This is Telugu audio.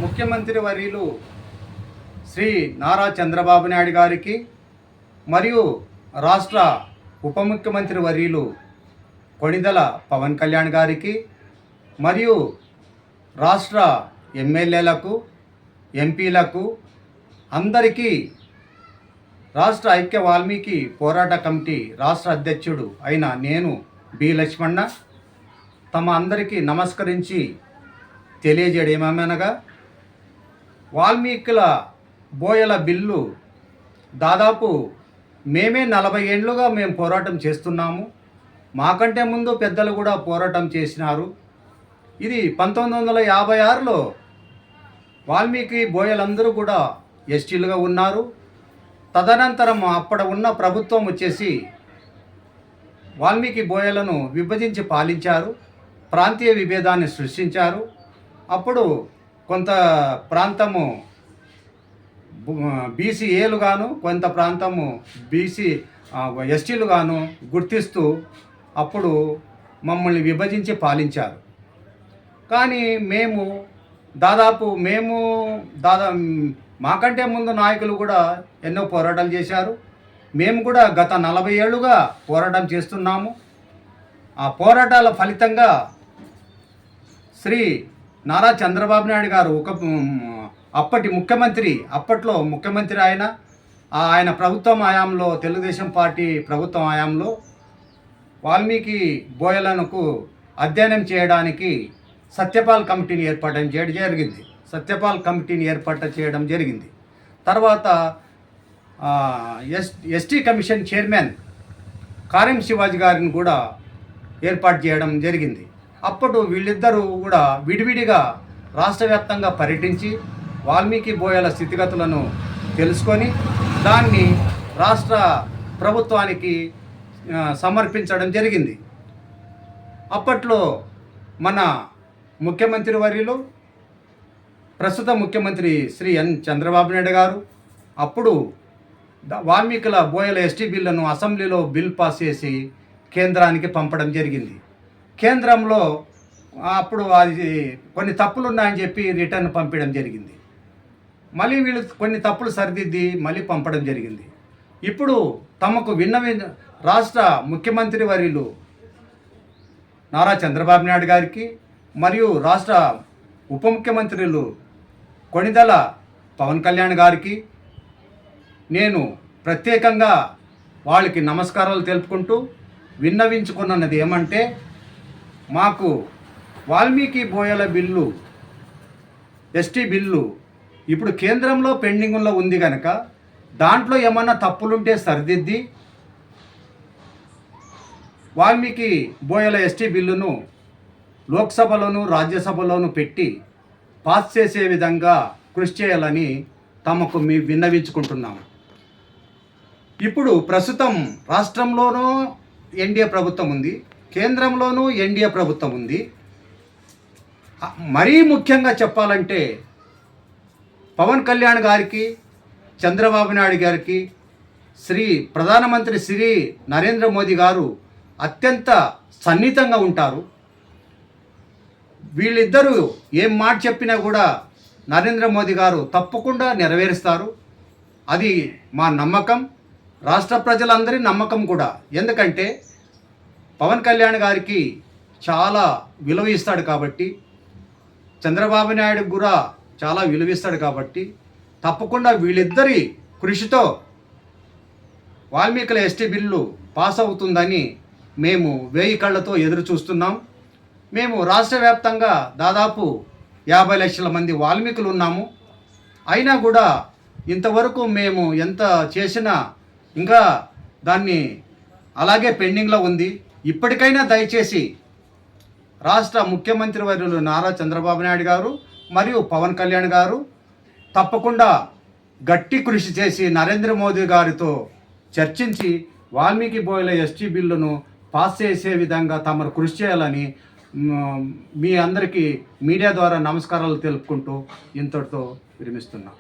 ముఖ్యమంత్రి వర్యులు శ్రీ నారా చంద్రబాబు నాయుడు గారికి మరియు రాష్ట్ర ఉప ముఖ్యమంత్రి వర్యులు కొణిదెల పవన్ కళ్యాణ్ గారికి మరియు రాష్ట్ర ఎమ్మెల్యేలకు ఎంపీలకు అందరికీ రాష్ట్ర ఐక్య వాల్మీకి పోరాట కమిటీ రాష్ట్ర అధ్యక్షుడు అయిన నేను బి లక్ష్మణ తమ అందరికీ నమస్కరించి తెలియజేయడం ఏమనగా వాల్మీకుల బోయల బిల్లు దాదాపు మేమే 40 ఏళ్ళుగా మేము పోరాటం చేస్తున్నాము. మాకంటే ముందు పెద్దలు కూడా పోరాటం చేసినారు. ఇది 1956లో వాల్మీకి బోయలందరూ కూడా ఎస్టీలుగా ఉన్నారు. తదనంతరం అప్పటి ఉన్న ప్రభుత్వం వచ్చేసి వాల్మీకి బోయలను విభజించి పాలించారు. ప్రాంతీయ విభేదాన్ని సృష్టించారు. అప్పుడు కొంత ప్రాంతము బీసీఏలు గాను కొంత ప్రాంతము బీసీ ఎస్టీలు గాను గుర్తిస్తూ అప్పుడు మమ్మల్ని విభజించి పాలించారు. కానీ దాదాపు మాకంటే ముందు నాయకులు కూడా ఎన్నో పోరాటాలు చేశారు. మేము కూడా గత 40 ఏళ్ళుగా పోరాటం చేస్తున్నాము. ఆ పోరాటాల ఫలితంగా శ్రీ నారా చంద్రబాబు నాయుడు గారు అప్పట్లో ముఖ్యమంత్రి ఆయన ప్రభుత్వం హయాంలో, తెలుగుదేశం పార్టీ ప్రభుత్వం హయాంలో వాల్మీకి బోయలకు అధ్యయనం చేయడానికి సత్యపాల్ కమిటీని ఏర్పాటు చేయడం జరిగింది. తర్వాత ఎస్టీ కమిషన్ చైర్మన్ కారెం శివాజీ గారిని కూడా ఏర్పాటు చేయడం జరిగింది. అప్పుడు వీళ్ళిద్దరూ కూడా విడివిడిగా రాష్ట్ర వ్యాప్తంగా పర్యటించి వాల్మీకి బోయల స్థితిగతులను తెలుసుకొని దాన్ని రాష్ట్ర ప్రభుత్వానికి సమర్పించడం జరిగింది. అప్పట్లో మన ముఖ్యమంత్రి వర్యులు ప్రస్తుత ముఖ్యమంత్రి శ్రీ చంద్రబాబు నాయుడు గారు అప్పుడు వాల్మీకుల బోయల ఎస్టీ బిల్లును అసెంబ్లీలో బిల్ పాస్ చేసి కేంద్రానికి పంపడం జరిగింది. కేంద్రంలో అప్పుడు అది కొన్ని తప్పులు ఉన్నాయని చెప్పి రిటర్న్ పంపించడం జరిగింది. మళ్ళీ వీళ్ళు కొన్ని తప్పులు సరిదిద్ది మళ్ళీ పంపడం జరిగింది. ఇప్పుడు తమకు రాష్ట్ర ముఖ్యమంత్రి వర్యులు నారా చంద్రబాబు నాయుడు గారికి మరియు రాష్ట్ర ఉప ముఖ్యమంత్రులు కొణిదెల పవన్ కళ్యాణ్ గారికి నేను ప్రత్యేకంగా వాళ్ళకి నమస్కారాలు తెలుపుకుంటూ విన్నవించుకున్నది ఏమంటే, మాకు వాల్మీకి బోయల బిల్లు ఎస్టీ బిల్లు ఇప్పుడు కేంద్రంలో పెండింగ్లో ఉంది కనుక దాంట్లో ఏమన్నా తప్పులుంటే సరిదిద్ది వాల్మీకి బోయల ఎస్టీ బిల్లును లోక్సభలోను రాజ్యసభలోను పెట్టి పాస్ చేసే విధంగా కృషి చేయాలని తమకు విన్నవించుకుంటున్నాము. ఇప్పుడు ప్రస్తుతం రాష్ట్రంలోనూ ఎన్డీఏ ప్రభుత్వం ఉంది, కేంద్రంలోనూ ఎన్డీఏ ప్రభుత్వం ఉంది. మరీ ముఖ్యంగా చెప్పాలంటే పవన్ కళ్యాణ్ గారికి, చంద్రబాబు నాయుడు గారికి ప్రధానమంత్రి శ్రీ నరేంద్ర మోదీ గారు అత్యంత సన్నిహితంగా ఉంటారు. వీళ్ళిద్దరూ ఏం మాట చెప్పినా కూడా నరేంద్ర మోదీ గారు తప్పకుండా నెరవేరుస్తారు. అది మా నమ్మకం, రాష్ట్ర ప్రజలందరి నమ్మకం కూడా. ఎందుకంటే పవన్ కళ్యాణ్ గారికి చాలా విలువ ఇస్తాడు కాబట్టి, చంద్రబాబు నాయుడు కూడా చాలా విలువ ఇస్తాడు కాబట్టి తప్పకుండా వీళ్ళిద్దరి కృషితో వాల్మీకుల ఎస్టీ బిల్లు పాస్ అవుతుందని మేము 1000 కళ్ళతో ఎదురు చూస్తున్నాం. మేము రాష్ట్ర వ్యాప్తంగా దాదాపు 50 లక్షల మంది వాల్మీకులు ఉన్నాము. అయినా కూడా ఇంతవరకు మేము ఎంత చేసినా ఇంకా దాన్ని అలాగే పెండింగ్లో ఉంది. ఇప్పటికైనా దయచేసి రాష్ట్ర ముఖ్యమంత్రి వర్యులు నారా చంద్రబాబు నాయుడు గారు మరియు పవన్ కళ్యాణ్ గారు తప్పకుండా గట్టి కృషి చేసి నరేంద్ర మోదీ గారితో చర్చించి వాల్మీకి బోయల ఎస్టీ బిల్లును పాస్ చేసే విధంగా తమరు కృషి చేయాలని మీ అందరికీ మీడియా ద్వారా నమస్కారాలు తెలుపుకుంటూ ఇంతటితో విరమిస్తున్నాం.